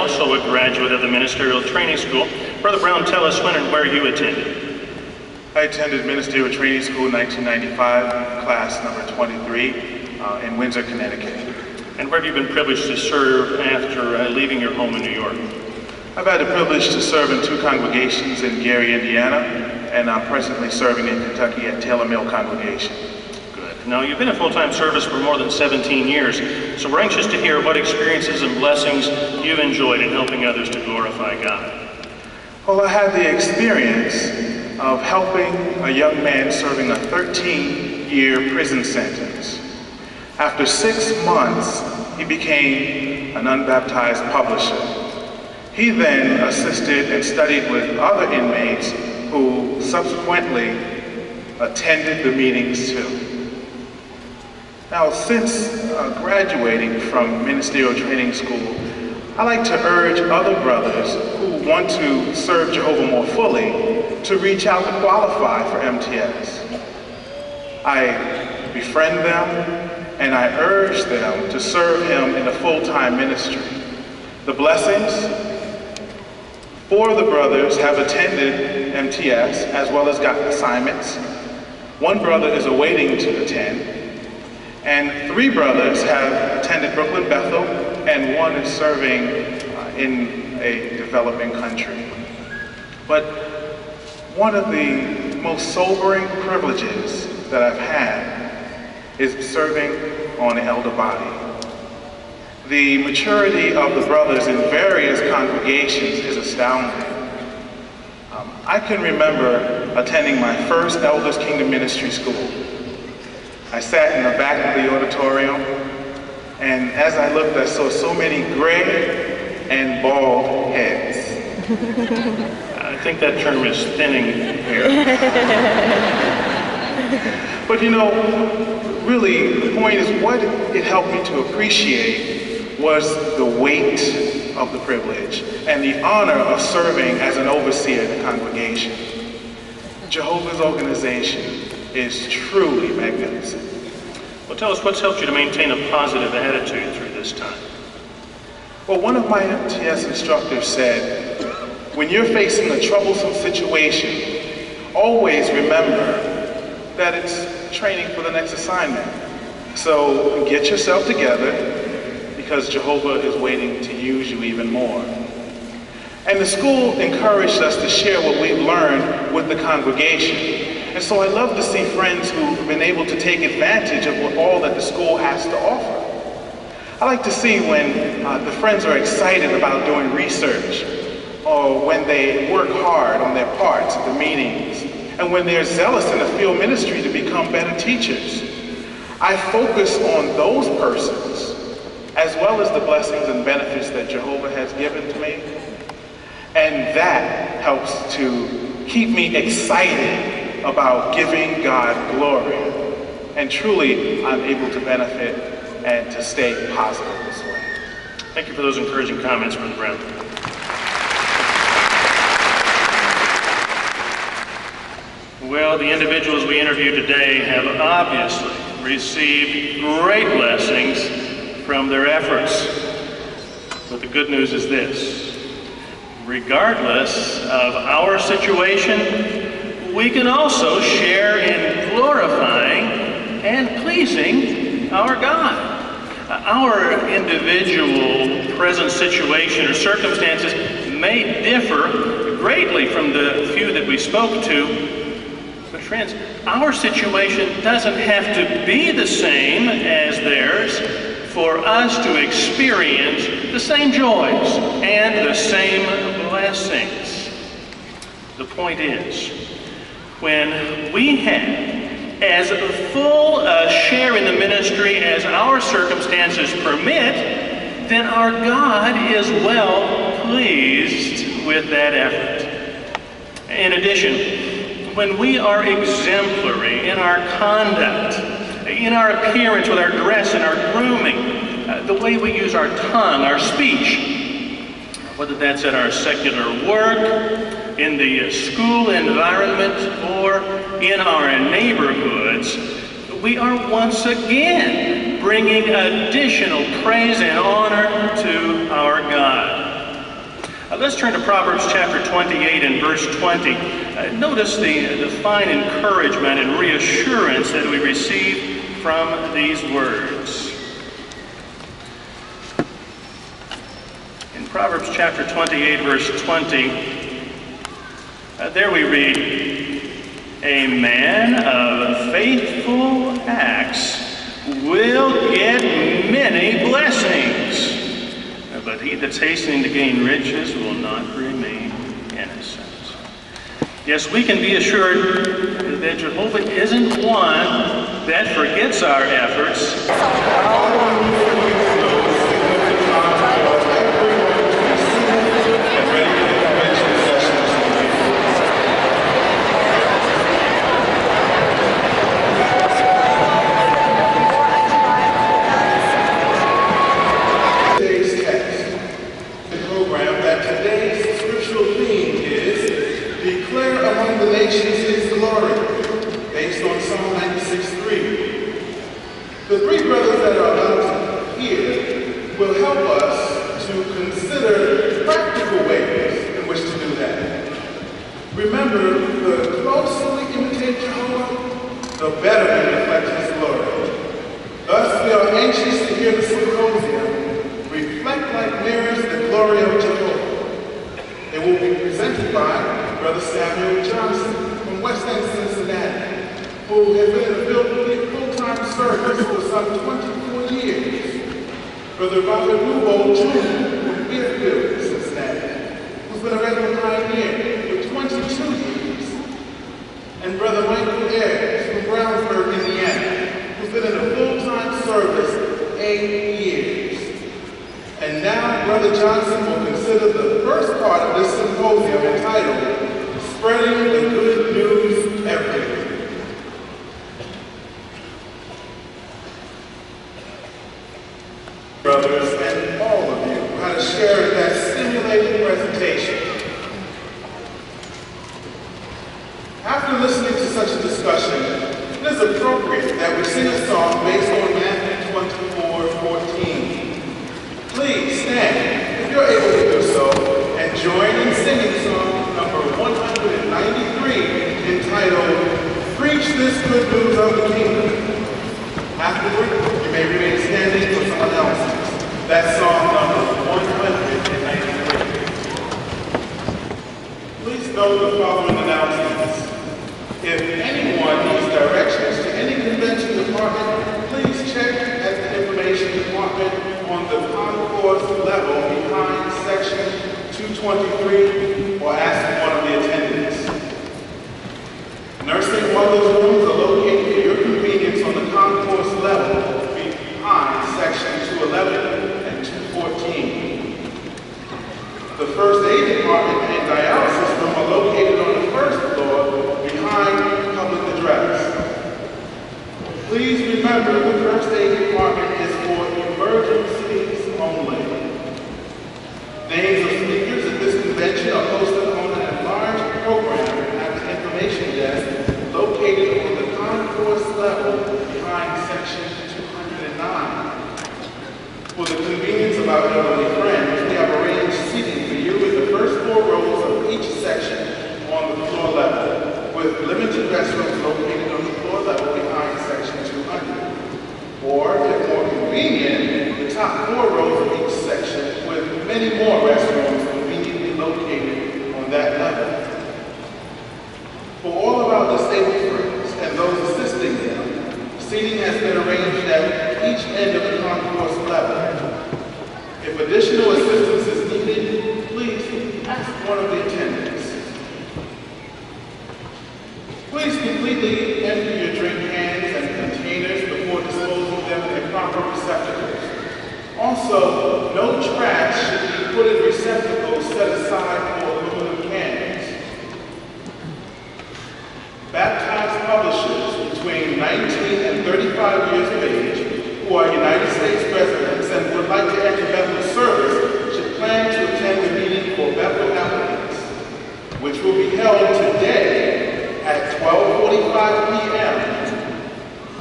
also a graduate of the Ministerial Training School. Brother Brown, tell us when and where you attended. I attended Ministerial Training School in 1995, class number 23, in Windsor, Connecticut. And where have you been privileged to serve after leaving your home in New York? I've had the privilege to serve in 2 congregations in Gary, Indiana, and I'm presently serving in Kentucky at Taylor Mill Congregation. Good. Now, you've been in full-time service for more than 17 years, so we're anxious to hear what experiences and blessings you've enjoyed in helping others to glorify God. Well, I had the experience of helping a young man serving a 13-year prison sentence. After 6 months, he became an unbaptized publisher. He then assisted and studied with other inmates who subsequently attended the meetings too. Now, since graduating from Ministerial Training School, I like to urge other brothers who want to serve Jehovah more fully to reach out to qualify for MTS. I befriend them and I urge them to serve Him in a full-time ministry. The blessings: 4 of the brothers have attended MTS as well as got assignments. 1 brother is awaiting to attend. And 3 brothers have attended Brooklyn Bethel, and 1 is serving in a developing country. But one of the most sobering privileges that I've had is serving on the elder body. The maturity of the brothers in various congregations is astounding. I can remember attending my first Elders Kingdom Ministry School. I sat in the back of the auditorium, and as I looked, I saw so many gray and bald heads. I think that term is thinning here. But you know, really, the point is what it helped me to appreciate was the weight of the privilege and the honor of serving as an overseer in the congregation. Jehovah's organization is truly magnificent. Well, tell us what's helped you to maintain a positive attitude through this time. Well, one of my MTS instructors said, when you're facing a troublesome situation, always remember that it's training for the next assignment. So get yourself together, because Jehovah is waiting to use you even more. And the school encouraged us to share what we've learned with the congregation. And so I love to see friends who've been able to take advantage of all that the school has to offer. I like to see when the friends are excited about doing research, or when they work hard on their parts at the meetings, and when they're zealous in the field ministry to become better teachers. I focus on those persons, as well as the blessings and benefits that Jehovah has given to me. And that helps to keep me excited about giving God glory. And truly, I'm able to benefit and to stay positive this way. Thank you for those encouraging comments, Brother Brown. Well, the individuals we interviewed today have obviously received great blessings from their efforts. But the good news is this: regardless of our situation, we can also share in glorifying and pleasing our God. Our individual present situation or circumstances may differ greatly from the few that we spoke to, but friends, our situation doesn't have to be the same as theirs for us to experience the same joys and the same blessings. The point is, when we have as full a share in the ministry as our circumstances permit, then our God is well pleased with that effort. In addition, when we are exemplary in our conduct, in our appearance, with our dress and our grooming, the way we use our tongue, our speech, whether that's at our secular work, in the school environment, or in our neighborhoods, we are once again bringing additional praise and honor to our God. Let's turn to Proverbs chapter 28 and verse 20. Notice the fine encouragement and reassurance that we receive from these words. In Proverbs chapter 28, verse 20, there we read, "A man of faithful acts will get many blessings, but he that's hastening to gain riches will not remain innocent." Yes, we can be assured that Jehovah isn't one that forgets our efforts. The three brothers that are about here will help us to consider practical ways in which to do that. Remember, the closer we imitate Jehovah, the better we reflect His glory. Thus, we are anxious to hear the symposium reflect like mirrors the glory of Jehovah. It will be presented by Brother Samuel Johnson from West End, Cincinnati, who has been in a full-time service for some 24 years. Brother Robert Rubo Jr. from Deerfield, Cincinnati, who's been a regular pioneer for 22 years. And Brother Michael Ayers from Brownsburg, Indiana, who's been in a full-time service 8 years. And now Brother Johnson will consider the first part of this symposium entitled, "Spreading the Good News Everywhere." Brothers, and all of you who had a share in that stimulating presentation. After listening to such a discussion, it is appropriate that we sing a song based on Matthew 24:14. Please stand, if you're able to do so, and join in singing song number 193, entitled, "Preach This Good News of the Kingdom." Afterward, you may remain standing for some announcements. That's song number 193. Please note the following announcements. If anyone needs directions to any convention department, please check at the information department on the concourse level behind section 223 or ask one of the attendants. Nursing mothers' rooms are located at your convenience on the concourse level behind section 211 and 214. The first aid department and dialysis room are located on the first floor behind public address. Please remember the first aid department is for emergencies only. Names of speakers at this convention are posted on an enlarged program at the information desk located on the concourse level behind section 209. For the convenience of our elderly friends, we have arranged seating for you in the first 4 rows of each section on the floor level, with limited restrooms located on the floor level behind section 200. Or, if more convenient, the top 4 rows of each section with many more restrooms conveniently located on that level. For all of our disabled friends and those assisting them, seating has been arranged at each end of the concourse level. If additional assistance is needed, please ask one of the attendants. Please completely empty your drink cans and containers before disposing them in their proper receptacles. Also, no trash should be put in receptacles set aside for aluminum cans. Baptized publishers between 19 and 35 years of age who are United States residents and would like to enter Bethel service should plan to attend the meeting for Bethel applicants, which will be held today at 12:45 p.m.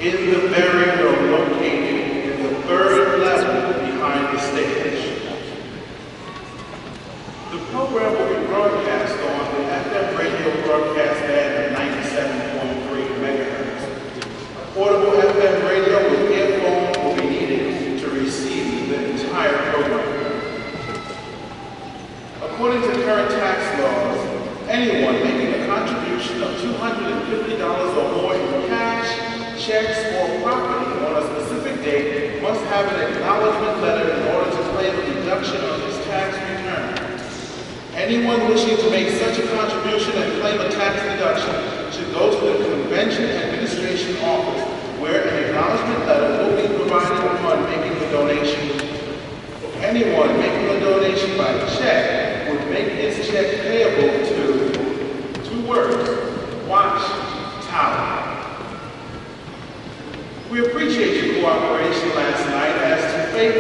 in the burial room located in the 3rd level behind the stage. The program broadcast band of 97.3 megahertz. A portable FM radio with earphones will be needed to receive the entire program. According to current tax laws, anyone making a contribution of $250 or more in cash, checks, or property on a specific date must have an acknowledgement letter in order to claim a deduction on his tax return. Anyone wishing to make such a contribution and claim a tax deduction should go to the Convention Administration Office, where an acknowledgement letter will be provided upon making the donation. Anyone making a donation by check would make his check payable to two words: Watch Tower. We appreciate your cooperation last night as to faith